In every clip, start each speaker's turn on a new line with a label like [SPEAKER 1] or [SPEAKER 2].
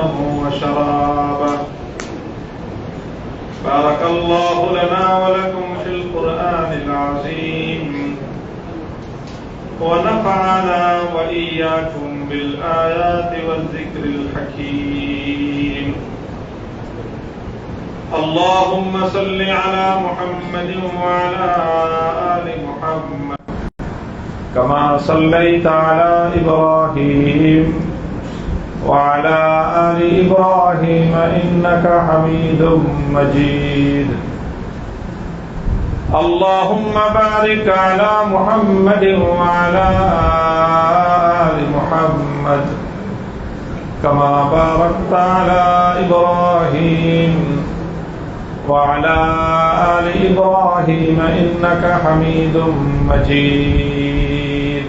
[SPEAKER 1] طعامه وشرابه. بارك الله لنا ولكم في القرآن العظيم، ونفعنا وإياكم بالآيات والذكر الحكيم. اللهم صل على محمد وعلى آل محمد كما صليت على إبراهيم وعلى آل إبراهيم إنك حميد مجيد. اللهم بارك على محمد وعلى آل محمد كما باركت على إبراهيم وعلى آل إبراهيم إنك حميد مجيد.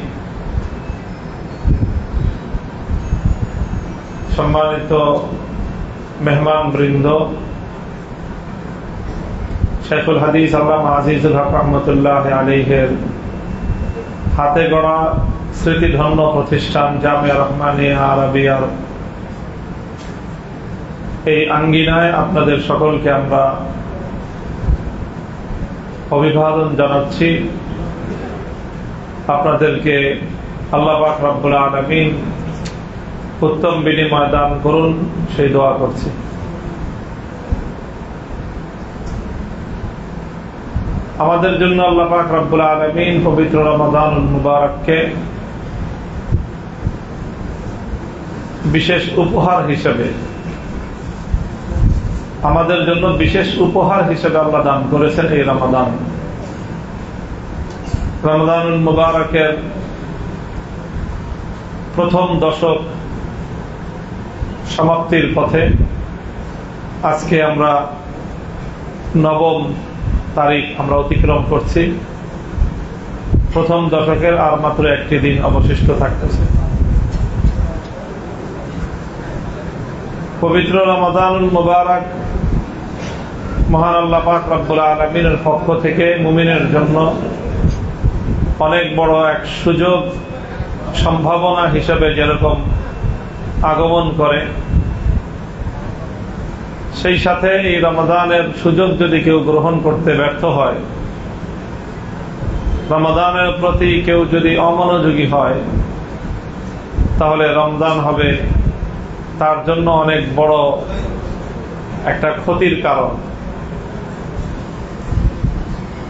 [SPEAKER 1] সম্মানিত মেহমান বৃন্দ, শেখুল হাদিস আল্লামা আজিজুল হক রহমতুল্লাহ আলাইহির হাতে গড়া স্মৃতিধন্য প্রতিষ্ঠান জামিয়া রহমানিয়া আরাবিয়ার এই আঙ্গিনায় আপনাদের সকলকে আমরা অভিবাদন জানাচ্ছি। আপনাদেরকে আল্লাহ পাক রব্বুল আলামিন উত্তম বিনিময় দান করুন, সেই দোয়া করছি। আমাদের জন্য আল্লাহ পাক রব্বুল আলামিন পবিত্র রমাদানুল মুবারককে বিশেষ উপহার হিসেবে আমাদের জন্য বিশেষ উপহার হিসেবে আল্লাহ দান করেছেন। এই রমাদানুল মুবারকের প্রথম দশক সমাপ্তির পথে আজকে আমরা নবম তারিখ আমরা অতিক্রম করছি। প্রথম দশকের আর মাত্র একটি দিন অবশিষ্ট থাকতেছে। পবিত্র রমাদানুল মুবারক মহান আল্লাহ পাক রব্বুল আলামিনের পক্ষ থেকে মুমিনের জন্য অনেক বড় এক সুযোগ, সম্ভাবনা হিসেবে যেরকম আগমন করে, সেই সাথে এই রমাদানের সুযোগ যদি কেউ গ্রহণ করতে ব্যর্থ হয়, রমাদানের প্রতি কেউ যদি অমনোযোগী হয়, তাহলে রমজান হবে তার জন্য অনেক বড় একটা ক্ষতির কারণ।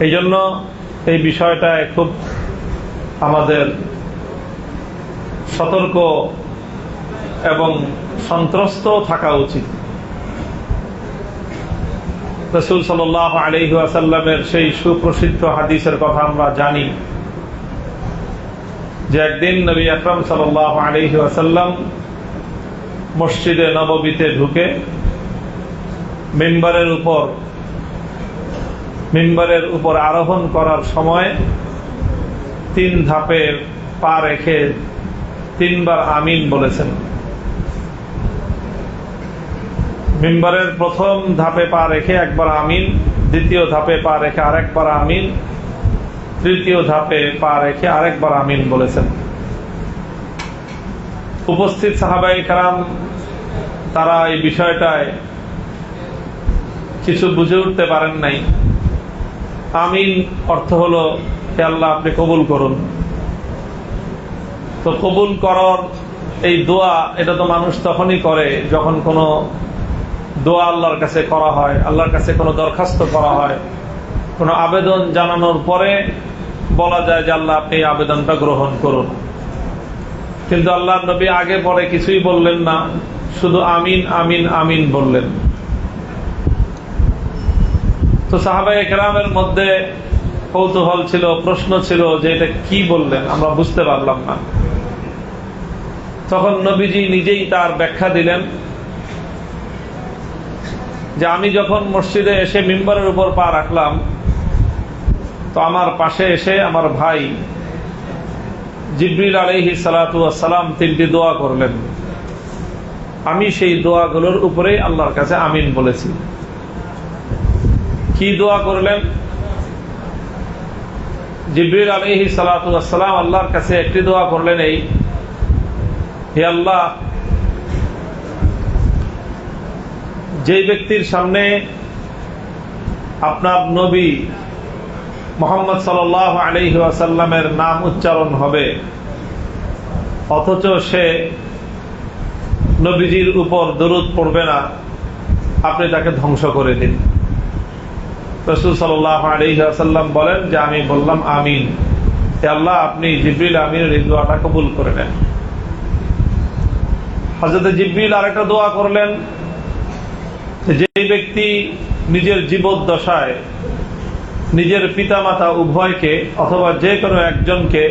[SPEAKER 1] এই জন্য এই বিষয়টায় খুব আমাদের সতর্ক এবং সন্ত্রস্ত থাকা উচিত। রাসূল সাল্লাল্লাহু আলাইহি ওয়াসাল্লামের সেই সুপ্রসিদ্ধ হাদিসের কথা আমরা জানি যে একদিন নবী আকরাম সাল্লাল্লাহু আলাইহি ওয়াসাল্লাম মসজিদে নববীতে ঢুকে মিম্বরের উপর আরোহণ করার সময় 3 ধাপে পা রেখে 3 বার আমিন বলেছেন। মিম্বরের প্রথম ধাপে পা রেখে একবার আমিন, দ্বিতীয় ধাপে পা রেখে আরেকবার আমিন, তৃতীয় ধাপে পা রেখে আরেকবার আমিন বলেছেন। উপস্থিত সাহাবায়ে কেরাম তারা এই বিষয়টায় কিছু বুঝে উঠতে পারেন নাই। আমিন অর্থ হলো হে আল্লাহ আপনি কবুল করুন। তো কবুল করার এই দোয়া, এটা তো মানুষ তখনই করে যখন কোনো দোয়া আল্লাহর কাছে করা হয়, আল্লাহর কাছে কোনো দরখাস্ত করা হয়, কোনো আবেদন জানানোর পরে বলা যায় যে আল্লাহ আপনি এই আবেদনটা গ্রহণ করুন। কিন্তু আল্লাহর নবী আগে পরে কিছুই বললেন না, শুধু আমিন আমিন আমিন বললেন। তো সাহাবায়ে কেরামের মধ্যে কৌতূহল ছিল, প্রশ্ন ছিল যে এটা কি বললেন, আমরা বুঝতে পারলাম না। তখন নবীজি নিজেই তার ব্যাখ্যা দিলেন যে আমি যখন মসজিদে এসে মিম্বরের উপর পা রাখলাম, তো আমার পাশে এসে আমার ভাই জিবরিল আলাইহিস সালাতু ওয়াস সালাম 3টি দোয়া করলেন। আমি সেই দোয়াগুলোর উপরে আল্লাহর কাছে আমিন বলেছি। কি দোয়া করলেন? জিবরিল আলাইহিস সালাতু ওয়াস সালাম আল্লাহর কাছে একটি দোয়া করলেন, এই হে আল্লাহ যেই ব্যক্তির সামনে আপনার নবী মুহাম্মদ সাল্লাল্লাহু আলাইহি ওয়াসাল্লামের নাম উচ্চারণ হবে, অথচ সে নবীজির উপর দরুদ পড়বে না, আপনি তাকে ধ্বংস করে দিন। রাসূল সাল্লাল্লাহু আলাইহি ওয়াসাল্লাম বলেন যে আমি বললাম আমিন, হে আল্লাহ আপনি জিবরিল আমিনের এই দোয়াটা কবুল করে নেন। হযরত জিবরিল আরেকটা দোয়া করলেন, যে ব্যক্তি নিজের জীবদ্দশায় নিজের পিতামাতা উভয়কে অথবা যে কোনো একজনকে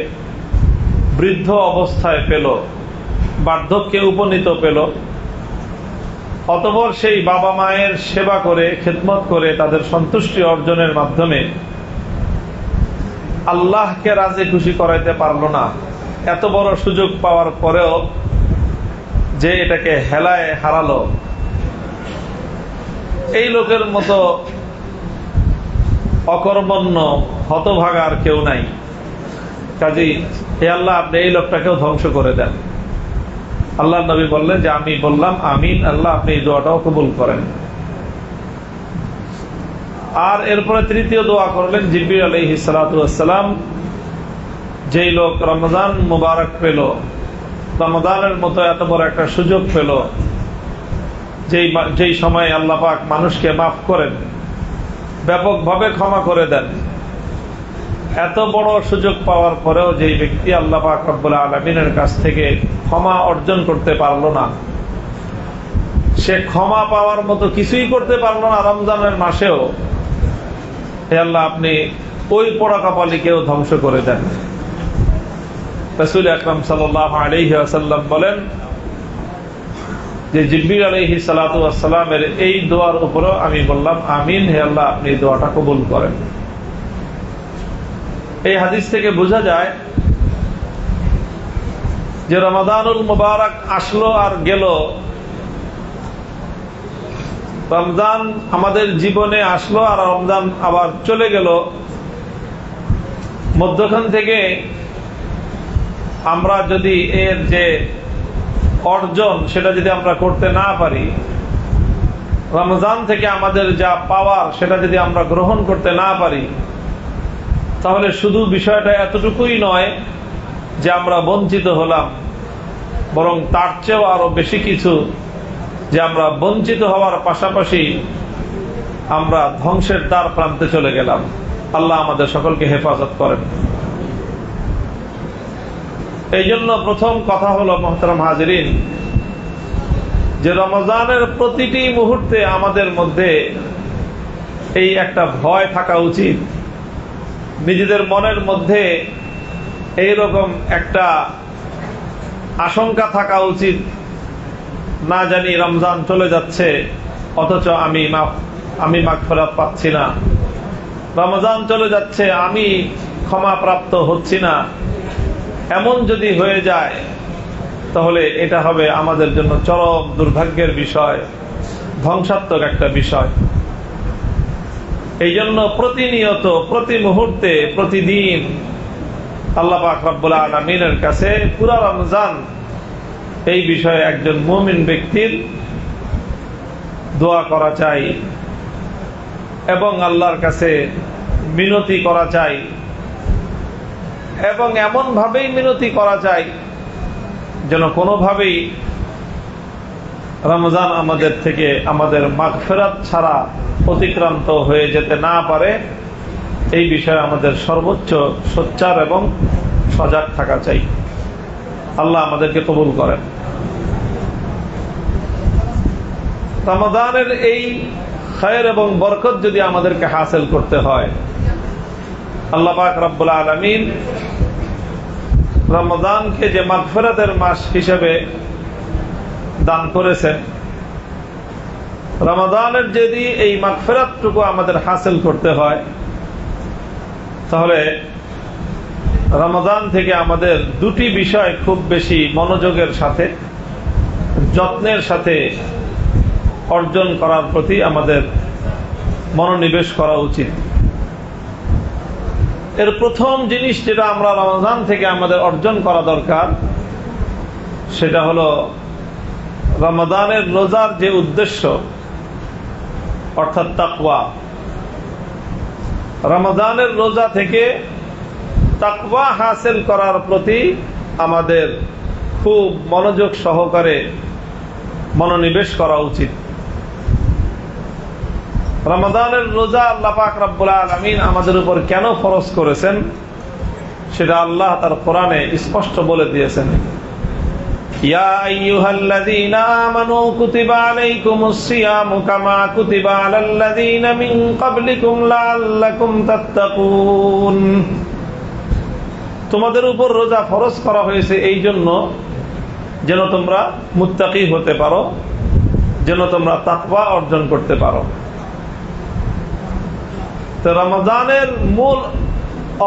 [SPEAKER 1] বৃদ্ধ অবস্থায় পেল, বার্ধক্যে উপনীত পেল, অতঃপর সেই বাবা মায়ের সেবা করে খেদমত করে তাদের সন্তুষ্টি অর্জনের মাধ্যমে আল্লাহকে রাজি খুশি করাইতে পারলো না, এত বড় সুযোগ পাওয়ার পরেও যে এটাকে হেলায় হারালো, এই লোকের মতো অকর্মণ্য হতভাগা আর কেউ নাই। কাজেই হে আল্লাহ আপনি এই লোকটাকেও ধ্বংস করে দেন। আল্লাহ নবী বললেন যে আমি বললাম আমিন, আল্লাহ আপনি এই দোয়াটাও কবুল করেন। আর এরপরে তৃতীয় দোয়া করলেন জিবরিল আলাইহিস সালাতু ওয়াস সালাম, যেই লোক রমজান মুবারক পেল, রমজানের মতো এত বড় একটা সুযোগ পেল, যেই সময় আল্লাহ পাক মানুষকে মাফ করেন, ব্যাপকভাবে ক্ষমা করে দেন, এত বড় সুযোগ পাওয়ার পরেও যেই ব্যক্তি আল্লাহ পাক রব্বুল আলামিনের কাছ থেকে ক্ষমা অর্জন করতে পারলো না, সে ক্ষমা পাওয়ার মতো কিছুই করতে পারলো না রমজানের মাসেও, হে আল্লাহ আপনি ওই পোড়া কপালীকেও ধ্বংস করে দেন। রাসূল আকরাম সাল্লাল্লাহু আলাইহি ওয়াসাল্লাম বলেন যে জিবরিল আলাইহিস সালাতু ওয়াস সালামের এই দোয়ার উপরও আমি বললাম আমিন, হে আল্লাহ আপনি দোয়াটা কবুল করেন। এই হাদিস থেকে বোঝা যায় যে রমাদানুল মুবারক আসলো আর গেল, রমজান আমাদের জীবনে আসলো আর রমজান আবার চলে গেল, মধ্যখান থেকে আমরা যদি এর যে অর্জন সেটা যদি আমরা করতে না পারি, রমজান থেকে আমাদের যা পাওয়ার সেটা যদি আমরা গ্রহণ করতে না পারি, তাহলে শুধু বিষয়টা এতটুকুই নয় যে আমরা বঞ্চিত হলাম, বরং তার চেয়েও আরো বেশি কিছু, যে আমরা বঞ্চিত হওয়ার পাশাপাশি আমরা ধ্বংসের দ্বার প্রান্তে চলে গেলাম। আল্লাহ আমাদের সকলকে হেফাজত করেন। এই জন্য প্রথম কথা হলো মুহতারাম হাজিরিন, যে রমজানের প্রতিটি মুহূর্তে আমাদের মধ্যে এই একটা ভয় থাকা উচিত, নিজেদের মনের মধ্যে এইরকম একটা আশঙ্কা থাকা উচিত, না জানি রমজান চলে যাচ্ছে অথচ আমি মাগফিরাত পাচ্ছি না, রমজান চলে যাচ্ছে আমি ক্ষমা প্রাপ্ত হচ্ছি না। এমন যদি হয়ে যায় তাহলে এটা হবে আমাদের জন্য চরম দুর্ভাগ্যের বিষয়, ধ্বংসাত্মক একটা বিষয়। এই জন্য প্রতিনিয়ত, প্রতি মুহূর্তে, প্রতিদিন আল্লাহ পাক রব্বুল আলামিনের কাছে পুরা রমজান এই বিষয়ে একজন মুমিন ব্যক্তির দোয়া করা চাই এবং আল্লাহর কাছে মিনতি করা চাই, এবং এমন ভাবেই মিনতি করা চাই যেন কোনোভাবেই রমজান আমাদের থেকে আমাদের মাগফিরাত ছাড়া অতিক্রান্ত হয়ে যেতে না পারে। এই বিষয়ে আমাদের সর্বোচ্চ সোচ্চার এবং সজাগ থাকা চাই। আল্লাহ আমাদেরকে কবুল করেন। রমজানের এই খায়ের এবং বরকত যদি আমাদেরকে হাসিল করতে হয়, আল্লাহ পাক রব্বুল আলামিন রমজানকে যে মাগফিরাতের মাস হিসেবে দান করেছেন, রমজানের যদি এই মাগফিরাতটুকু আমাদের হাসিল করতে হয়, তাহলে রমজান থেকে আমাদের দুটি বিষয় খুব বেশি মনোযোগের সাথে, যত্নের সাথে অর্জন করার প্রতি আমাদের মনোনিবেশ করা উচিত। এর প্রথম জিনিস যেটা আমরা রমজান থেকে আমাদের অর্জন করা দরকার, সেটা হলো রমজানের রোজার যে উদ্দেশ্য, অর্থাৎ তাকওয়া। রমজানের রোজা থেকে তাকওয়া হাসিল করার প্রতি আমাদের খুব মনোযোগ সহকারে মনোনিবেশ করা উচিত। রমজানের রোজা আল্লাহ পাক রব্বুল আলামিন আমাদের উপর কেন ফরজ করেছেন সেটা আল্লাহ তার কোরআনে স্পষ্ট বলে দিয়েছেন। ইয়া আইয়ুহাল্লাযীনা আমানু কুতিবা আলাইকুমুস সিয়ামু কামা কুতিবা আলাল্লাযীনা মিন ক্বাবলিকুম লাআল্লাকুম তাত্তাকুন। তোমাদের উপর রোজা ফরজ করা হয়েছে এই জন্য যেন তোমরা মুত্তাকি হতে পারো, যেন তোমরা তাকওয়া অর্জন করতে পারো। তো রমজানের মূল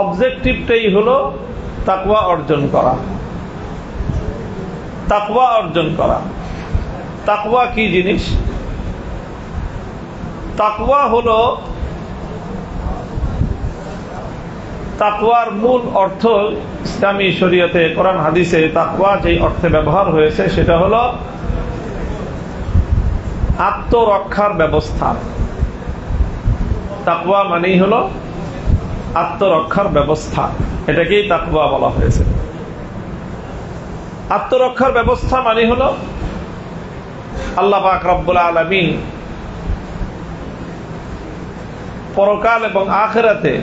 [SPEAKER 1] অবজেক্টিভটাই হলো তাকওয়া অর্জন করা। তাকওয়া অর্জন করা। তাকওয়া কি জিনিস? তাকওয়া হলো, তাকওয়ার মূল অর্থ ইসলামী শরীয়তে কোরআন হাদিসে তাকওয়া যে অর্থে ব্যবহার হয়েছে সেটা হলো আত্মরক্ষার ব্যবস্থা। তাকওয়া মানেই হলো আত্মরক্ষার ব্যবস্থা, এটাকেই তাকওয়া বলা হয়েছে। আত্মরক্ষার ব্যবস্থা মানে হলো আল্লাহ পাক রব্বুল আলামিন পরকাল এবং আখিরাতে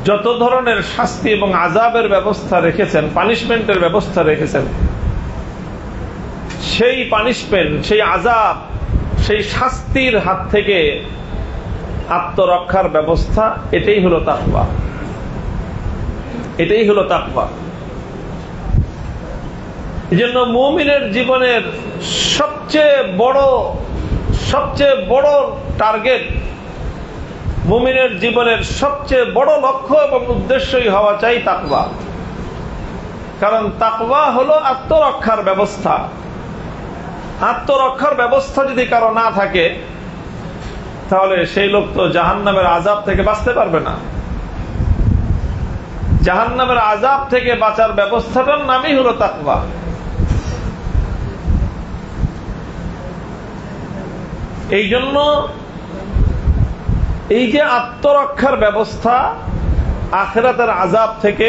[SPEAKER 1] যত ধরনের শাস্তি এবং আযাবের ব্যবস্থা রেখেছেন, পানিশমেন্টের ব্যবস্থা রেখেছেন, সেই পানিশমেন্ট, সেই আযাব, সেই শাস্তির হাত থেকে আত্মরক্ষার ব্যবস্থা, এটাই হলো তাকওয়া। এটাই হলো তাকওয়া। এজন্য মুমিনের জীবনের সবচেয়ে বড় টার্গেট, মুমিনের জীবনের সবচেয়ে বড় লক্ষ্য এবং উদ্দেশ্যই হওয়া চাই তাকওয়া। কারণ তাকওয়া হলো আত্মরক্ষার ব্যবস্থা। আত্মরক্ষার ব্যবস্থা যদি কারো না থাকে তাহলে সেই লোক তো জাহান্নামের আযাব থেকে বাঁচতে পারবে না। জাহান্নামের আযাব থেকে বাঁচার ব্যবস্থাটার নামই হলো তাকওয়া। এই জন্য এই যে আত্মরক্ষার ব্যবস্থা, আখিরাতের আযাব থেকে,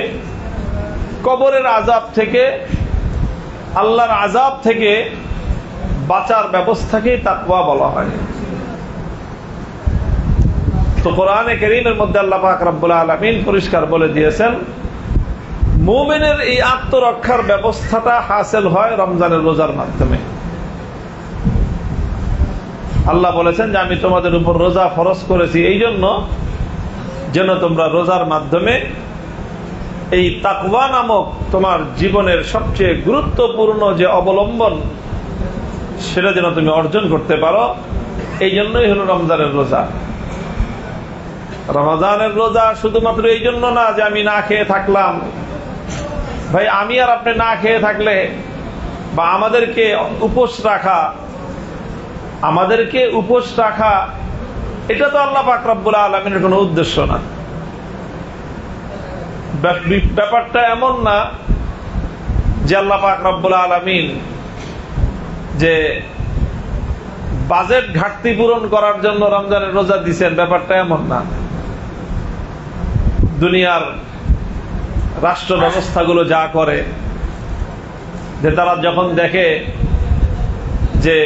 [SPEAKER 1] কবরের আযাব থেকে, আল্লাহর আযাব থেকে বাঁচার ব্যবস্থাকেই তাকওয়া বলা হয়। তো কোরআনে কারীমের মধ্যে আল্লাহ পাক রব্বুল আলামিন পরিষ্কার বলে দিয়েছেন, মুমিনের এই আত্মরক্ষার ব্যবস্থাটা হাসিল হয় রমজানের রোজার মাধ্যমে। আল্লাহ বলেছেন যে আমি তোমাদের উপর রোজা ফরজ করেছি এই জন্য যেন তোমরা রোজার মাধ্যমে এই তাকওয়া নামক তোমার জীবনের সবচেয়ে গুরুত্বপূর্ণ যে অবলম্বন সেটা যেন তুমি অর্জন করতে পারো। এই জন্যই হলো রমজানের রোজা। রমজানের রোজা শুধুমাত্র এই জন্য না যে আমি না খেয়ে থাকলাম। ভাই, আমি আর আপনি না খেয়ে থাকলে বা আমাদেরকে উপোস রাখা এটা তো আল্লাহ পাক রব্বুল আলামিনের কোনো উদ্দেশ্য না। ব্যাপারটা এমন না যে আল্লাহ পাক রব্বুল আলামিন যে বাজেট ঘাটতি পূরণ করার জন্য রমজানের রোজা দিয়েছেন, ব্যাপারটা এমন না। দুনিয়ার রাষ্ট্র ব্যবস্থাগুলো যা করে, যে তারা যখন দেখে যে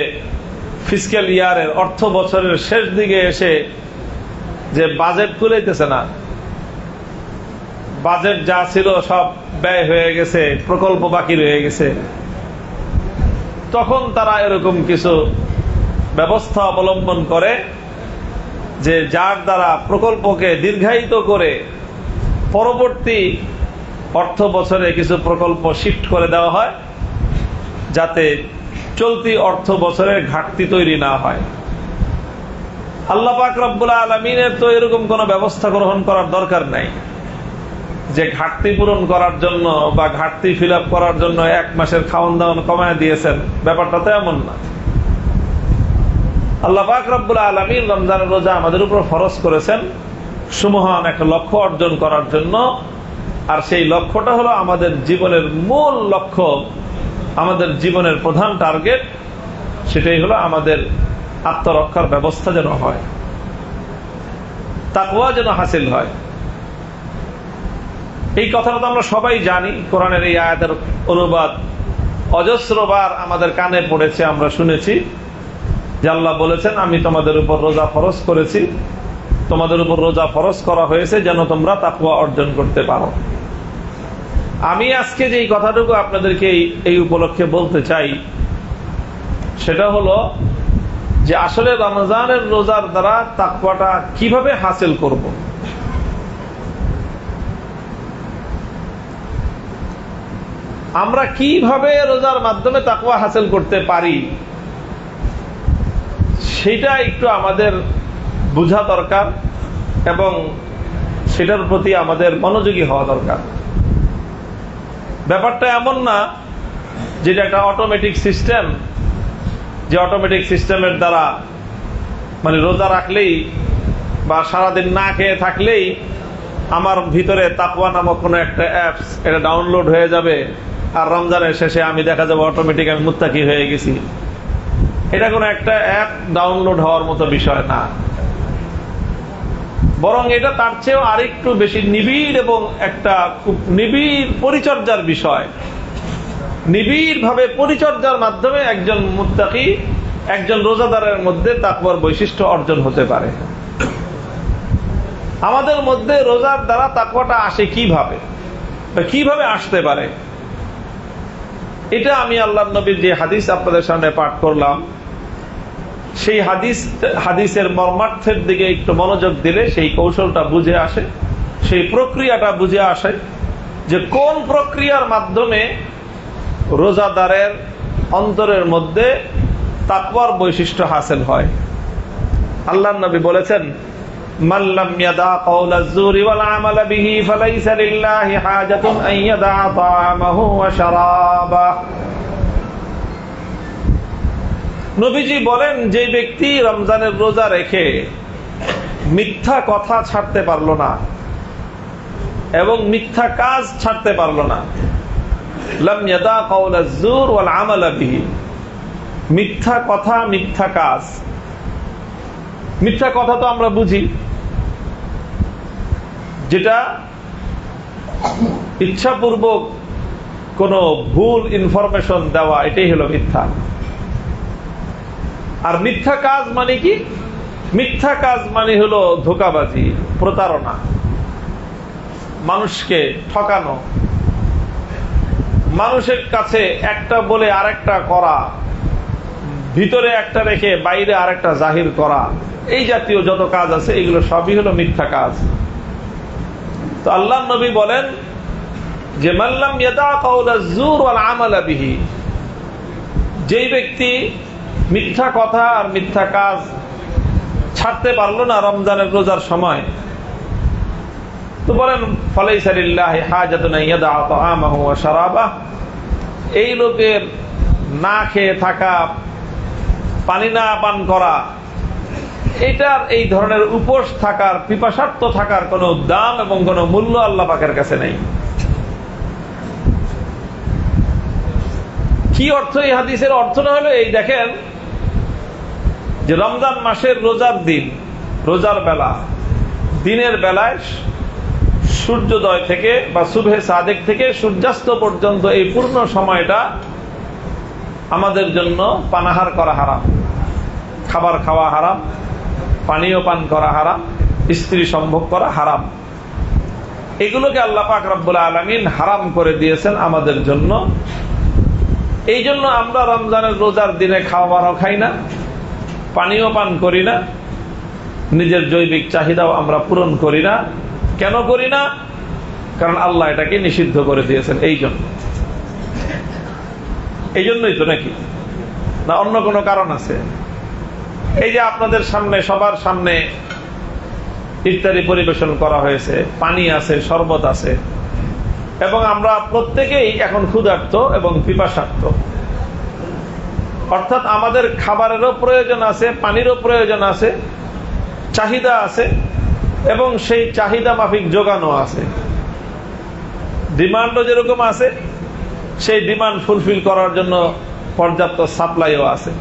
[SPEAKER 1] ফিসক্যাল ইয়ারের, অর্থ বছরের শেষ দিকে এসে যে বাজেট কুলাইতেছে না, বাজেট যা ছিল সব ব্যয় হয়ে গেছে, প্রকল্প বাকি রয়ে গেছে, তখন তারা এরকম কিছু ব্যবস্থা অবলম্বন করে যে যার দ্বারা প্রকল্পকে দীর্ঘায়িত করে পরবর্তী অর্থ বছরে কিছু প্রকল্প শিফট করে দেওয়া হয় যাতে চলতি অর্থ বছরের ঘাটতি তৈরি না হয়। আল্লাহ পাক রব্বুল আলামিনের তো এরকম কোন ব্যবস্থা গ্রহণ করার দরকার নাই যে ঘাটতি পূরণ করার জন্য বা ঘাটতি ফিল আপ করার জন্য এক মাসের খাওয়ান দাওয়ান কমায় দিয়েছেন, ব্যাপারটা তো এমন না। আল্লাহ পাক রব্বুল আলামিন রমজানের রোজা আমাদের উপর ফরজ করেছেন সুমহান একটা লক্ষ্য অর্জন করার জন্য। আর সেই লক্ষ্যটা হলো আমাদের জীবনের মূল লক্ষ্য, আমাদের জীবনের প্রধান টার্গেট, সেটাই হলো আমাদের আত্মরক্ষার ব্যবস্থা যেন হয়, তাকওয়া যেন হাসিল হয়। এই কথাটা তো আমরা সবাই জানি। কোরআনের এই আয়াতের অনুবাদ অজস্রবার আমাদের কানে পড়েছে, আমরা শুনেছি যে আল্লাহ বলেছেন, আমি তোমাদের উপর রোজা ফরজ করেছি, তোমাদের উপর রোজা ফরজ করা হয়েছে যেন তোমরা তাকওয়া অর্জন করতে পারো। আমি আজকে যে কথাটুকু আপনাদেরকে এই উপলক্ষে বলতে চাই সেটা হলো যে আসলে রমজানের রোজার দ্বারা তাকওয়াটা কিভাবে হাসিল করব। আমরা কিভাবে রোজার মাধ্যমে তাকওয়া হাসিল করতে পারি সেটা একটু আমাদের বোঝা দরকার এবং সেটার প্রতি আমাদের মনোযোগী হওয়া দরকার। ব্যাপারটা এমন না যেটা একটা অটোমেটিক সিস্টেম, যে অটোমেটিক সিস্টেমের দ্বারা মানে রোজা রাখলেই বা সারাদিন না খেয়ে থাকলেই আমার ভিতরে তাকওয়া নামক কোনো একটা অ্যাপস এটা ডাউনলোড হয়ে যাবে আর রমজানের শেষে আমি দেখা যাবো অটোমেটিক আমি মুত্তাকি হয়ে গেছি। এটা কোনো একটা অ্যাপ ডাউনলোড হওয়ার মতো বিষয় না, বরং এটা তার চেয়েও আরেকটু বেশি নিবিড় এবং একটা খুব নিবিড় পরিচর্যার বিষয়। নিবিড় ভাবে পরিচর্যার মাধ্যমে একজন মুত্তাকি, একজন রোজাদারের মধ্যে তাকওয়ার বৈশিষ্ট্য অর্জন হতে পারে। আমাদের মধ্যে রোজার দ্বারা তাকওয়াটা আসে কিভাবে, কিভাবে আসতে পারে, এটা আমি আল্লাহর নবীর যে হাদিস আপনাদের সামনে পাঠ করলাম সেই হাদিসের মর্মার্থের দিকে একটু মনোযোগ দিলে সেই কৌশলটা বুঝে আসে, সেই প্রক্রিয়াটা বুঝে আসে যে কোন প্রক্রিয়ার মাধ্যমে রোজাদারের অন্তরের মধ্যে তাকওয়ার বৈশিষ্ট্য হাসিল হয়। আল্লাহর নবী বলেছেন, মান লাম ইয়াদা কাওলা যুরি ওয়াল আমালা বিহি ফালাইসা লিল্লাহি হাজাতুন আন ইয়াদা তা'আমাহু ওয়া শারাবাহু। নবীজি বলেন, যে ব্যক্তি রমজানের রোজা রেখে মিথ্যা কথা ছাড়তে পারলো না এবং মিথ্যা কাজ ছাড়তে পারলো না, লাম ইয়াদা কাওলা যুর ওয়াল আমালা বিহি, মিথ্যা কথা মিথ্যা কাজ। মিথ্যা কথা তো আমরা বুঝি, যেটা ইচ্ছাপূর্বক কোনো ভুল ইনফরমেশন দেওয়া, এটাই হলো মিথ্যা। আর মিথ্যা কাজ মানে কি? মিথ্যা কাজ মানে হলো ধোঁকাবাজি, প্রতারণা, মানুষকে ঠকানো, মানুষের কাছে একটা বলে আরেকটা করা, ভিতরে একটা রেখে বাইরে আরেকটা জাহির করা, এই জাতীয় যত কাজ আছে এগুলো সবই হলো মিথ্যা কাজ। তো আল্লাহর নবী বলেন যে মান লাম ইয়াদা কাওলা যুর ওয়াল আমালা বিহি, যেই ব্যক্তি মিথ্যা কথা আর মিথ্যা কাজ ছাড়তে পারলো না রমজানের রোজার সময়, তো বলেন ফালাইসা লিল্লাহি হাজাতুন আন ইয়াদা তা'আমাহু ওয়া শারাবাহু, এই লোকের না খেয়ে থাকা, পানি না পান করা, এটার এই ধরনের উপোস থাকার, পিপাসার্থ থাকার কোনো দাম এবং কোনো মূল্য আল্লাহ পাকের কাছে নেই। কি অর্থ এই হাদিসের? অর্থটা হলো এই, দেখেন যে রমজান মাসের রোজার দিন, রোজার বেলা, দিনের বেলায় সূর্যোদয় থেকে বা সুবহে সাদেক থেকে সূর্যাস্ত পর্যন্ত এই পূর্ণ সময়টা আমাদের জন্য পানাহার করা হারাম, খাবার খাওয়া হারাম, পানীয় পান করা হারাম, স্ত্রী সম্ভোগ করা হারাম। এগুলোকে আল্লাহ পাক রব্বুল আলামিন হারাম করে দিয়েছেন আমাদের জন্য। এই জন্য আমরা রমজানের রোজার দিনে খাওয়ারও খাই না, পানীয় পান করি না, নিজের জৈবিক চাহিদাও আমরা পূরণ করি না। কেন করি না? কারণ আল্লাহ এটাকে নিষিদ্ধ করে দিয়েছেন। এই জন্যই তো, নাকি না অন্য কোনো কারণ আছে? এই যে আপনাদের সামনে, সবার সামনে ইফতারি পরিবেশন করা হয়েছে, পানি আছে, শরবত আছে, এবং আমরা প্রত্যেকেই এখন ক্ষুধার্ত এবং পিপাসার্ত। অর্থাৎ আমাদের খাবারেরও প্রয়োজন আছে, পানিরও প্রয়োজন আছে, চাহিদা আছে, এবং সেই চাহিদা মাফিক যোগানো আছে। ডিমান্ডও যেরকম আছে, সেই ডিমান্ড ফুলফিল করার জন্য পর্যাপ্ত সাপ্লাইও আছে।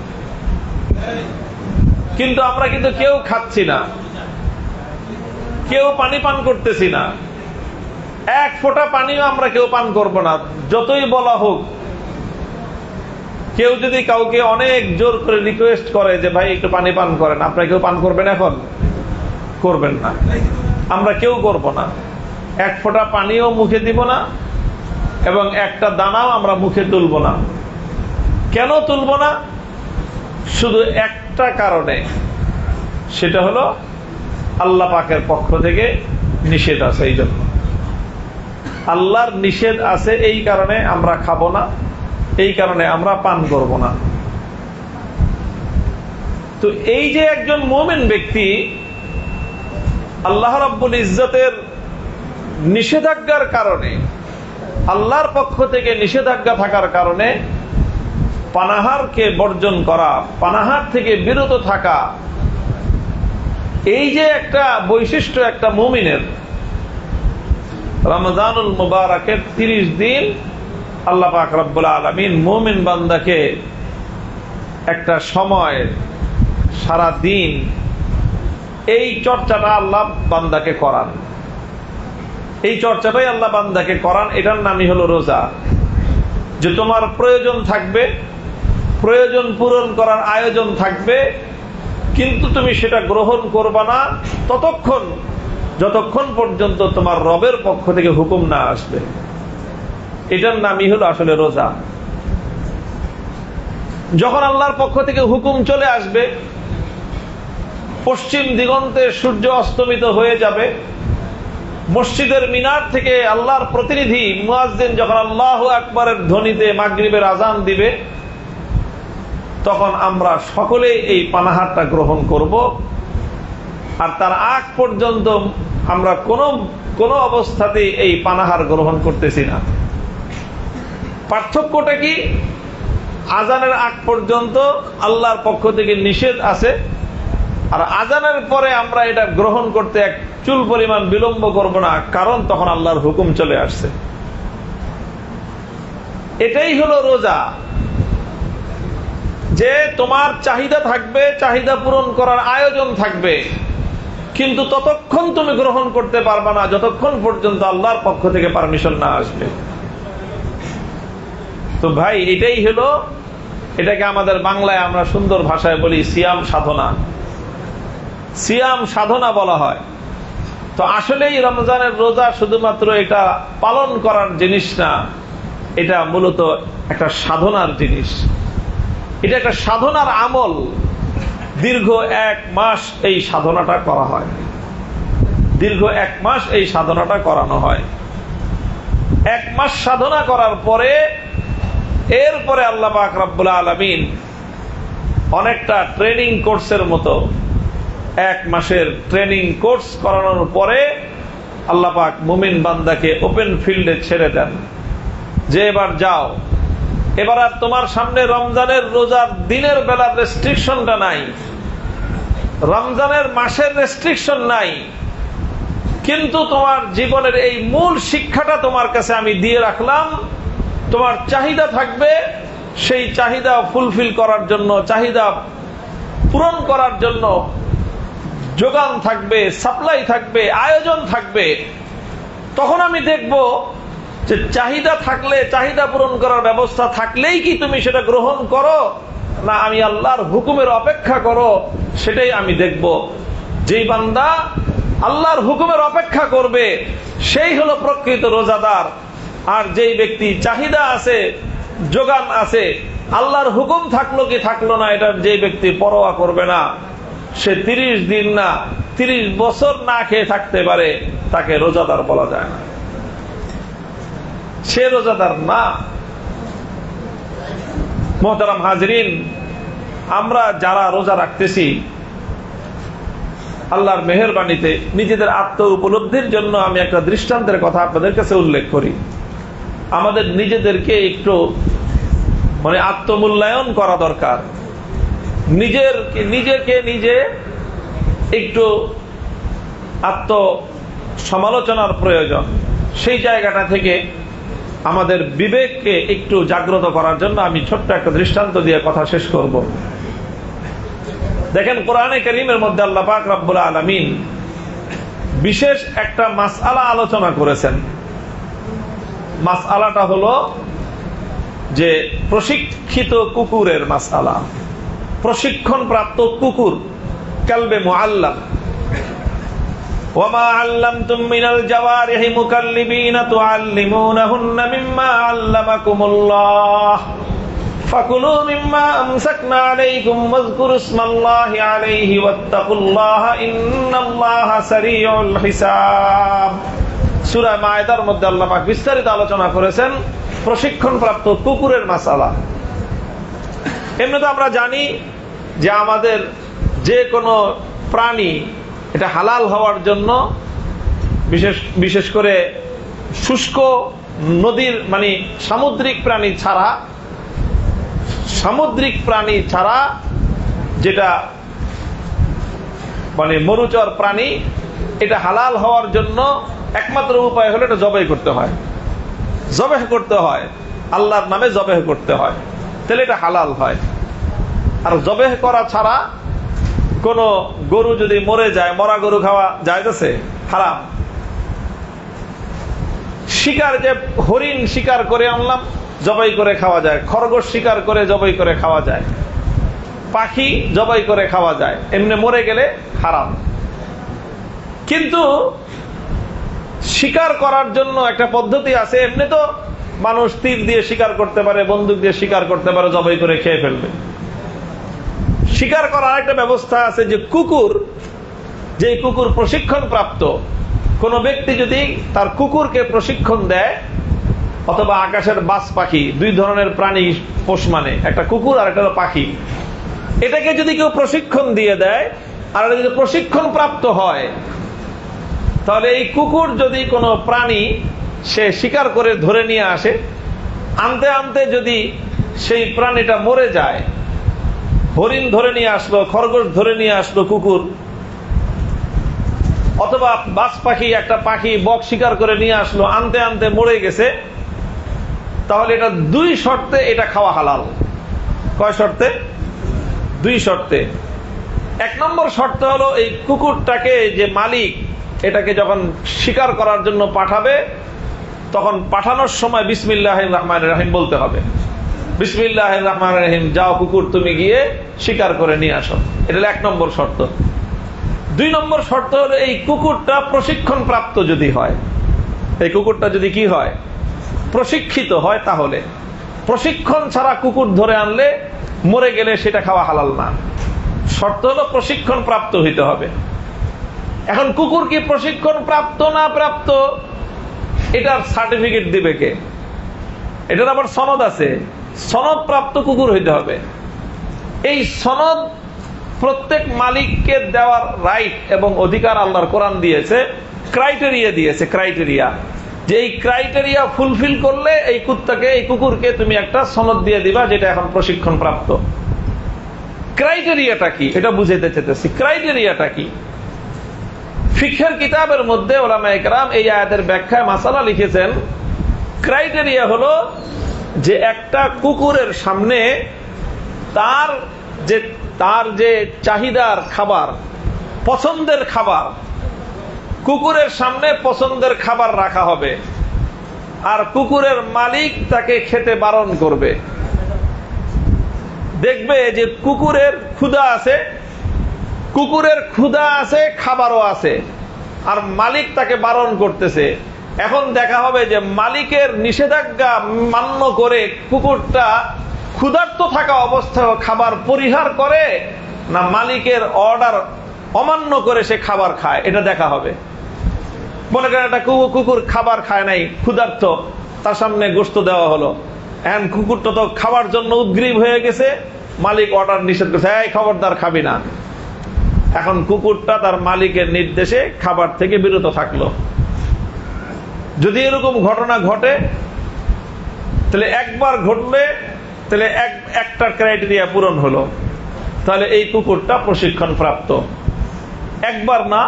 [SPEAKER 1] কিন্তু আমরা কিন্তু কেউ খাচ্ছি না, কেউ পানি পান করতেছি না, এক ফোঁটা পানিও আমরা কেউ পান করব না, যতই বলা হোক। কেউ যদি কাউকে অনেক জোর করে রিকোয়েস্ট করে যে ভাই একটু পানি পান করেন, আপনারা কেউ পান করবেন? এখন করবেন না, আমরা কেউ করব না। এক ফোঁটা পানিও মুখে দিব না এবং একটা দানাও আমরা মুখে তুলব না। কেন তুলব না? শুধু একটা কারণে, সেটা হলো আল্লাহ পাকের পক্ষ থেকে নিষেধ আছে। এই জন্য আল্লাহর নিষেধ আছে, এই কারণে আমরা খাবো না, এই কারণে আমরা পান করব না। তো এই যে একজন মুমিন ব্যক্তি আল্লাহ রাব্বুল ইজ্জতের নিষেধাজ্ঞার কারণে, আল্লাহর পক্ষ থেকে নিষেধাজ্ঞা থাকার কারণে পানাহারকে বর্জন করা, পানাহার থেকে বিরত থাকা, এই যে একটা বৈশিষ্ট্য একটা মুমিনের, রমজানুল মুবারকের 30 দিন আল্লাহ পাক রব্বুল আলামিন মুমিন বান্দাকে একটা সময়, সারা দিন এই চর্চাটা আল্লাহ বান্দাকে করান, এই চর্চাটাই আল্লাহ বান্দাকে করান। এটার নামই হলো রোজা। যে তোমার প্রয়োজন থাকবে, প্রয়োজন পূরণ করার আয়োজন থাকবে, কিন্তু তুমি সেটা গ্রহণ করবা না ততক্ষণ যতক্ষণ পর্যন্ত তোমার রবের পক্ষ থেকে হুকুম না আসবে। এটার নামই হলো আসলে রোজা। যখন আল্লাহর পক্ষ থেকে হুকুম চলে আসবে, পশ্চিম দিগন্তে সূর্য অস্তমিত হয়ে যাবে, মসজিদের মিনার থেকে আল্লাহর প্রতিনিধি মুয়াজ্জিন যখন আল্লাহু আকবারের ধ্বনিতে মাগরিবের আজান দিবে, তখন আমরা সকলে এই পানাহারটা গ্রহণ করব। আর তার আগ পর্যন্ত আমরা কোন অবস্থাতেই এই পানাহার গ্রহণ করতেছি না। পার্থক্যটা কি? আজানের আগ পর্যন্ত আল্লাহর পক্ষ থেকে নিষেধ আছে, আর আজানের পরে আমরা এটা গ্রহণ করতে এক চুল পরিমাণ বিলম্ব করব না, কারণ তখন আল্লাহর হুকুম চলে আসছে। এটাই হলো রোজা। যে তোমার চাহিদা থাকবে, চাহিদা পূরণ করার আয়োজন থাকবে, কিন্তু ততক্ষণ তুমি গ্রহণ করতে পারবা না যতক্ষণ পর্যন্ত আল্লাহর পক্ষ থেকে পারমিশন না আসবে। তো ভাই, এটাই হলো, এটাকে আমাদের বাংলায় আমরা সুন্দর ভাষায় বলি সিয়াম সাধনা। সিয়াম সাধনা বলা হয়। তো আসলেই রমজানের রোজা শুধুমাত্র এটা পালন করার জিনিস না, এটা মূলত একটা সাধনার জিনিস। এটা একটা সাধনার আমল। দীর্ঘ 1 মাস এই সাধনাটা করা হয়, দীর্ঘ 1 মাস এই সাধনাটা করানো হয়। 1 মাস সাধনা করার পরে এরপরে আল্লাহ পাক রব্বুল আলামিন অনেকটা ট্রেনিং কোর্সের মতো 1 মাসের ট্রেনিং কোর্স করানোর পরে আল্লাহ পাক মুমিন বান্দাকে ওপেন ফিল্ডে ছেড়ে দেন যে এবার যাও, এবার আর তোমার সামনে রমজানের রোজার দিনের বেলার রেস্ট্রিকশনটা নাই, রমজানের মাসের রেস্ট্রিকশন নাই, কিন্তু তোমার জীবনের এই মূল শিক্ষাটা তোমার কাছে আমি দিয়ে রাখলাম। তোমার চাহিদা থাকবে, সেই চাহিদা ফুলফিল করার জন্য, চাহিদা পূরণ করার জন্য যোগান থাকবে, সাপ্লাই থাকবে, আয়োজন থাকবে। তখন আমি দেখব যে চাহিদা থাকলে, চাহিদা পূরণ করার ব্যবস্থা থাকলেই কি তুমি সেটা গ্রহণ করো, না আমি আল্লাহর হুকুমের অপেক্ষা করো, সেটাই আমি দেখব। যেই বান্দা আল্লাহর হুকুমের অপেক্ষা করবে সেই হলো প্রকৃত রোজাদার। আর যেই ব্যক্তি চাহিদা আছে, যোগান আছে, আল্লাহর হুকুম থাকলো কি থাকলো না এটার যে ব্যক্তি পরোয়া করবে না, সে 30 দিন না 30 বছর না খেয়ে থাকতে পারে, তাকে রোজাদার বলা যায় না, সে রোজাদার না। মোহতারাম হাজরিন, আমরা যারা রোজা রাখতেছি, আল্লাহর মেহেরবানিতে নিজেদের আত্ম উপলব্ধির জন্য আমি একটা দৃষ্টান্তের কথা আপনাদের কাছে উল্লেখ করি। আমাদের নিজেদেরকে একটু আত্মমূল্যায়ন করা দরকার, নিজেকে নিজে একটু আত্ম সমালোচনার প্রয়োজন। সেই জায়গাটা থেকে আমাদের বিবেককে একটু জাগ্রত করার জন্য আমি ছোট্ট একটা দৃষ্টান্ত দিয়ে কথা শেষ করব। দেখেন কোরআনে কারীমের মধ্যে আল্লাহ পাক রব্বুল আলামিন বিশেষ একটা মাসআলা আলোচনা করেছেন। মাসআলাটা হলো যে প্রশিক্ষিত কুকুরের মাসআলা, প্রশিক্ষণ প্রাপ্ত কুকুর, কালবে মুআল্লাম। ওয়ামা আল্লামতুম মিনাল জাওয়ারিহি মুকাল্লিবিনা তুআল্লিমুনাহুন্না মিম্মা আল্লামাকুমুল্লাহ ফাকুলু মিম্মা আমসাকনা আলাইকুম ওয়াযকুরু ইসমাল্লাহি আলাইহি ওয়াত্তাকুল্লাহা ইন্নাল্লাহা সারিউল হিসাব। সূরা মায়েদার মধ্যে আল্লাহ পাক বিস্তারিত আলোচনা করেছেন প্রশিক্ষণপ্রাপ্ত কুকুরের মাসআলা। এমনি তো আমরা জানি যে আমাদের যে কোনো প্রাণী এটা হালাল হওয়ার জন্য বিশেষ করে শুষ্ক নদীর মানে সামুদ্রিক প্রাণী ছাড়া যেটা মানে মরুচর প্রাণী, এটা হালাল হওয়ার জন্য একমাত্র উপায় হলো এটা জবাই করতে হয়, আল্লাহর নামে জবাই করতে হয়, তাহলে এটা হালাল হয়। আর জবাই করা ছাড়া কোন গরু যদি মরে যায়, মরা গরু খাওয়া যাইতেছে? হারাম। শিকার, যে হরিণ শিকার করে আনলাম, জবাই করে খাওয়া যায়। খরগোশ শিকার করে জবাই করে খাওয়া যায়। পাখি জবাই করে খাওয়া যায়, এমনি মরে গেলে হারাম। কিন্তু শিকার করার জন্য একটা পদ্ধতি আছে। এমনি তো মানুষ তীর দিয়ে শিকার করতে পারে, বন্দুক দিয়ে শিকার করতে পারে, জবাই করে খেয়ে ফেলবে। শিকার করার একটা ব্যবস্থা আছে যে কুকুর, যে কুকুর প্রশিক্ষণ প্রাপ্ত, কোন ব্যক্তি যদি তার কুকুরকে প্রশিক্ষণ দেয়, অথবা আকাশের বাজ পাখি, দুই ধরনের প্রাণী পোষ মানে, একটা কুকুর আর একটা পাখি, এটাকে যদি কেউ প্রশিক্ষণ দিয়ে দেয় আর এটা যদি প্রশিক্ষণ প্রাপ্ত হয়, তাহলে এই কুকুর যদি কোনো প্রাণী সে শিকার করে ধরে নিয়ে আসে, আনতে আনতে যদি সেই প্রাণীটা মরে যায়, হরিণ ধরে নিয়ে আসলো, খরগোশ ধরে নিয়ে আসলো কুকুর, অথবা বাজ পাখি, একটা পাখি বক শিকার করে নিয়ে আসলো, আনতে আনতে মরে গেছে, তাহলে এটা দুই শর্তে এটা খাওয়া হালাল। কয় শর্তে? দুই শর্তে। এক নম্বর শর্ত হলো এই কুকুরটাকে যে মালিক এটাকে যখন শিকার করার জন্য পাঠাবে, তখন পাঠানোর সময় বিসমিল্লাহির রহমানির রহিম বলতে হবে। বিসমিল্লাহির রহমানির রহিম, যাও কুকুর তুমি গিয়ে শিকার করে নিয়ে আসো। এটা হলো এক নম্বর শর্ত। দুই নম্বর শর্ত হলো এই কুকুরটা প্রশিক্ষণ প্রাপ্ত যদি হয়, এই কুকুরটা যদি কি হয়? প্রশিক্ষিত হয়। তাহলে প্রশিক্ষণ ছাড়া কুকুর ধরে আনলে মরে গেলে সেটা খাওয়া হালাল না। শর্ত হলো প্রশিক্ষণ প্রাপ্ত হইতে হবে। এখন কুকুর কি প্রশিক্ষণ প্রাপ্ত না প্রাপ্ত, এটার সার্টিফিকেট দিবে কে? এটার আবার সনদ আছে। সনদ প্রাপ্ত কুকুর হইতে হবে। এই সনদ প্রত্যেক মালিককে দেওয়ার রাইট এবং অধিকার আল্লাহর কোরআন দিয়েছে, ক্রাইটেরিয়া দিয়েছে। ক্রাইটেরিয়া, যে এই ক্রাইটেরিয়া ফুলফিল করলে এই কুত্তাকে, এই কুকুরকে তুমি একটা সনদ দিয়ে দিবা যেটা এখন প্রশিক্ষণ প্রাপ্ত। ক্রাইটেরিয়াটা কি এটা বুঝাইতে চাইতেছি। ক্রাইটেরিয়াটা কি? ফিকহের কিতাবের মধ্যে উলামায়ে কেরাম এই আয়াতের ব্যাখ্যায় মাসালা লিখেছেন। ক্রাইটেরিয়া হলো যে একটা কুকুরের সামনে তার যে চাহিদার খাবার, পছন্দের খাবার, কুকুরের সামনে পছন্দের খাবার রাখা হবে, আর কুকুরের মালিক তাকে খেতে বারণ করবে। দেখবে যে কুকুরের ক্ষুধা আছে, খাবারও আছে, আর মালিক তাকে বারণ করতেছে। এখন দেখা হবে যে মালিকের নিষেধাজ্ঞা মান্য করে কুকুরটা ক্ষুধার্ত থাকা অবস্থায় খাবার পরিহার করে, না মালিকের অর্ডার অমান্য করে সে খাবার খায়, এটা দেখা হবে। মনে করেন একটা কুকুর খাবার খায় নাই, ক্ষুধার্ত, তার সামনে গোশত দেওয়া হলো, এখন কুকুরটা তো খাওয়ার জন্য উদ্গ্রীব হয়ে গেছে, মালিক অর্ডার নিষেধ করছে, এই খবরদার খাবি না। এখন কুকুরটা তার মালিকের নির্দেশে খাবার থেকে বিরত থাকলো। যদি এরকম ঘটনা ঘটে, তাহলে একবার ঘটলে তাহলে একটা ক্রাইটেরিয়া পূরণ হলো, তাহলে এই কুকুরটা প্রশিক্ষণ প্রাপ্ত। একবার না,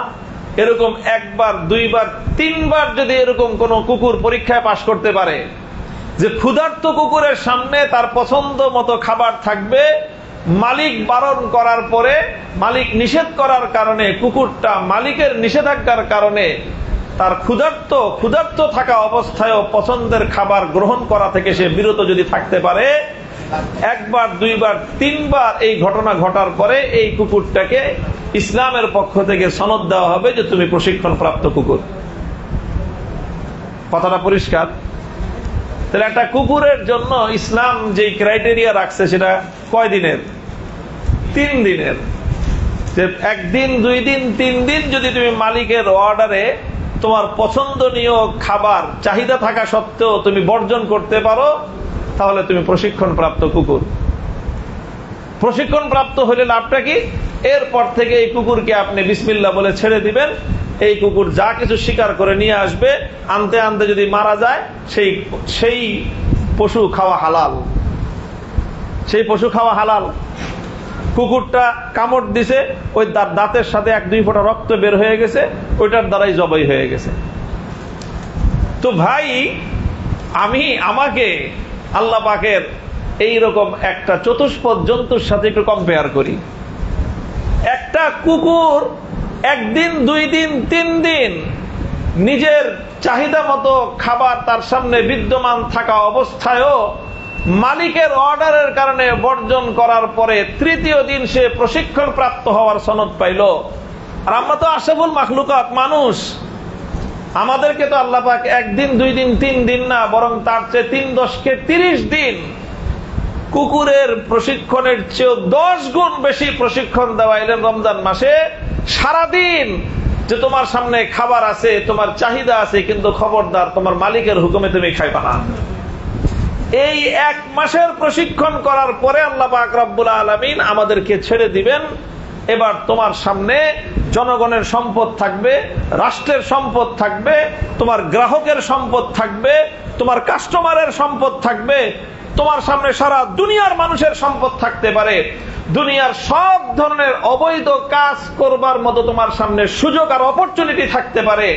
[SPEAKER 1] এরকম একবার, দুইবার, তিনবার যদি এরকম কোন কুকুর পরীক্ষায় পাশ করতে পারে যে ক্ষুধার্ত কুকুরের সামনে তার পছন্দ মতো খাবার থাকবে, মালিক বারণ করার পরে, মালিক নিষেধ করার কারণে, কুকুরটা মালিকের নিষেধাজ্ঞার কারণে তার ক্ষুধার্ত থাকা অবস্থায়ও পছন্দের খাবার গ্রহণ করা থেকে সে বিরত যদি থাকতে পারে, একবার, দুইবার, তিনবার এই ঘটনা ঘটার পরে এই কুকুরটাকে ইসলামের পক্ষ থেকে সনদ দেওয়া হবে যে তুমি প্রশিক্ষণ প্রাপ্ত কুকুর। কথাটা পরিষ্কার? তাহলে একটা কুকুরের জন্য ইসলাম যে ক্রাইটেরিয়া রাখছে সেটা কয় দিনের? 3 দিনের। যে 1 দিন, 2 দিন, 3 দিন যদি তুমি মালিকের অর্ডারে তোমার পছন্দনীয় খাবার চাহিদা থাকা সত্ত্বেও তুমি বর্জন করতে পারো, তাহলে তুমি প্রশিক্ষণ প্রাপ্ত কুকুর। প্রশিক্ষণ প্রাপ্ত হলে লাভটা কি? এরপর থেকে এই কুকুরকে আপনি বিসমিল্লাহ বলে ছেড়ে দিবেন। এই কুকুর যা কিছু শিকার করে নিয়ে আসবে, আনতে আনতে যদি মারা যায় সেই পশু খাওয়া হালাল। সেই পশু খাওয়া হালাল। কুকুরটা কামড় দিছে, ওই দাঁতের সাথে 1-2 ফোঁটা রক্ত বের হয়ে গেছে, ওইটার দ্বারাই জবাই হয়ে গেছে। তো ভাই, আমাকে আল্লাহ পাকের এইরকম একটা চতুষ্পদ জন্তুর সাথে একটু কম্পেয়ার করি। একটা কুকুর 1 দিন, 2 দিন, 3 দিন নিজের চাহিদা মতো খাবার তার সামনে বিদ্যমান থাকা অবস্থায়ও মালিকের অর্ডারের কারণে বর্জন করার পরে 3য় দিন সে প্রশিক্ষণ প্রাপ্ত হওয়ার সনদ পাইল। আর আমরা তো আশরাফুল মাখলুকাত, মানুষ। আমাদেরকে তো আল্লাহ পাক 1 দিন, 2 দিন, 3 দিন না, বরং তার চেয়ে 3×10 = 30 দিন কুকুরের প্রশিক্ষণের চেয়ে 10 গুণ বেশি প্রশিক্ষণ দেওয়াইলেন রমজান মাসে। সারাদিন যে তোমার সামনে খাবার আছে, তোমার চাহিদা আছে, কিন্তু খবরদার তোমার মালিকের হুকুমে তুমি খাইবা না। এই 1 মাসের প্রশিক্ষণ করার পরে আল্লাহ পাক রব্বুল আলামিন আমাদেরকে ছেড়ে দিবেন। এবার তোমার সামনে জনগণের সম্পদ থাকবে, রাষ্ট্রের সম্পদ থাকবে, তোমার গ্রাহকের সম্পদ থাকবে, তোমার কাস্টমারের সম্পদ থাকবে, তোমার সামনে সারা দুনিয়ার মানুষের সম্পদ থাকতে পারে, দুনিয়ার সব ধরনের অবৈধ কাজ করবার মতো তোমার সামনে সুযোগ আর অপরচুনিটি থাকতে পারে,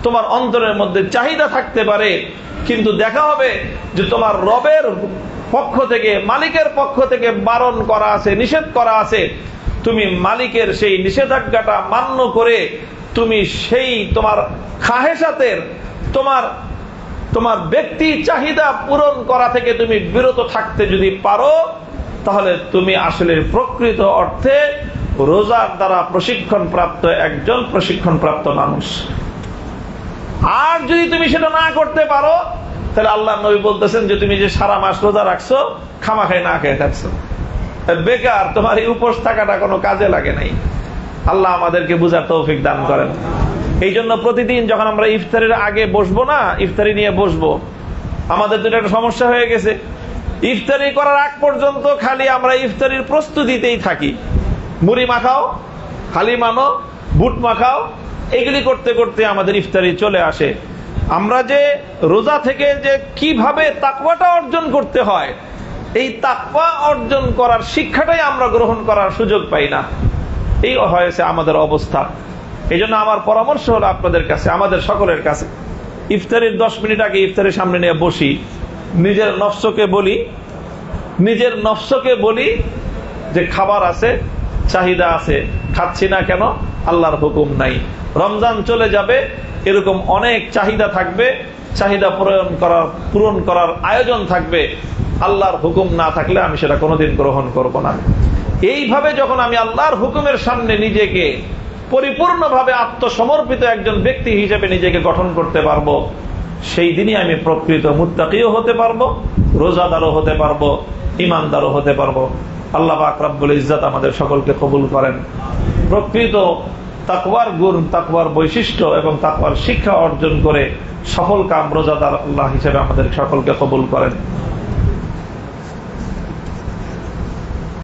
[SPEAKER 1] তোমার অন্তরের মধ্যে চাহিদা থাকতে পারে। কিন্তু দেখা হবে যে তোমার রবের পক্ষ থেকে, মালিকের পক্ষ থেকে বারণ করা আছে, নিষেধ করা আছে। তুমি মালিকের সেই নিষেধাজ্ঞাটা মান্য করে তুমি সেই তোমার খাহেসাতের, তোমার ব্যক্তি চাহিদা পূরণ করা থেকে তুমি বিরত থাকতে যদি পারো, তাহলে তুমি আসলে প্রকৃত অর্থে রোজার দ্বারা প্রশিক্ষণ প্রাপ্ত একজন প্রশিক্ষণ প্রাপ্ত মানুষ। আর যদি তুমি সেটা না করতে পারো, তাহলে আল্লাহ নবী বলতেছেন যে তুমি যে সারা মাস রোজা রাখছো, খামাখাই না খেয়ে থাকছো, বেকার, তোমার এই উপোস থাকাটা কোনো কাজে লাগে নাই। আল্লাহ আমাদেরকে বুঝার তৌফিক দান করেন। এই জন্য প্রতিদিন যখন আমরা ইফতারের আগে বসবো না, ইফতারি নিয়ে বসবো, আমাদের তো একটা সমস্যা হয়ে গেছে। ইফতারি করার আগ পর্যন্ত খালি আমরা ইফতারির প্রস্তুতিতেই থাকি। মুড়ি মাখাও, হালি মানো, বুট মাখাও, এগুলি করতে করতে আমাদের ইফতারি চলে আসে। আমরা যে রোজা থেকে যে কিভাবে তাকওয়াটা অর্জন করতে হয়, এই তাকওয়া অর্জন করার শিক্ষাটাই আমরা গ্রহণ করার সুযোগ পাই না। এই হয়েছে আমাদের অবস্থা। এই জন্য আমার পরামর্শ হলো আপনাদের কাছে, আমাদের সকলের কাছে, ইফতারির 10 মিনিট আগে ইফতারের সামনে নিয়ে বসি, নিজের নফসকে বলি যে খাবার আছে, চাহিদা আছে, খাচ্ছি না কেন? আল্লাহর হুকুম নাই। রমজান চলে যাবে, এরকম অনেক চাহিদা থাকবে, চাহিদা পূরণ করার আয়োজন থাকবে। আল্লাহর হুকুম না থাকলে আমি সেটা কোনোদিন গ্রহণ করব না। এইভাবে যখন আমি আল্লাহর হুকুমের সামনে নিজেকে পরিপূর্ণভাবে আত্মসমর্পিত একজন ব্যক্তি হিসেবে নিজেকে গঠন করতে পারবো, সেই দিনই আমি প্রকৃত মুত্তাকিও হতে পারবো, রোজাদারও হতে পারবো, ইমানদারও হতে পারবো। আল্লাহ পাক রব্বুল ইজ্জত আমাদের সকলকে কবুল করেন। প্রকৃত তাকওয়ার গুণ, তাকওয়ার বৈশিষ্ট্য এবং তাকওয়ার শিক্ষা অর্জন করে সফল কাম রোজাদার আল্লাহ হিসেবে আমাদের সকলকে কবুল করেন।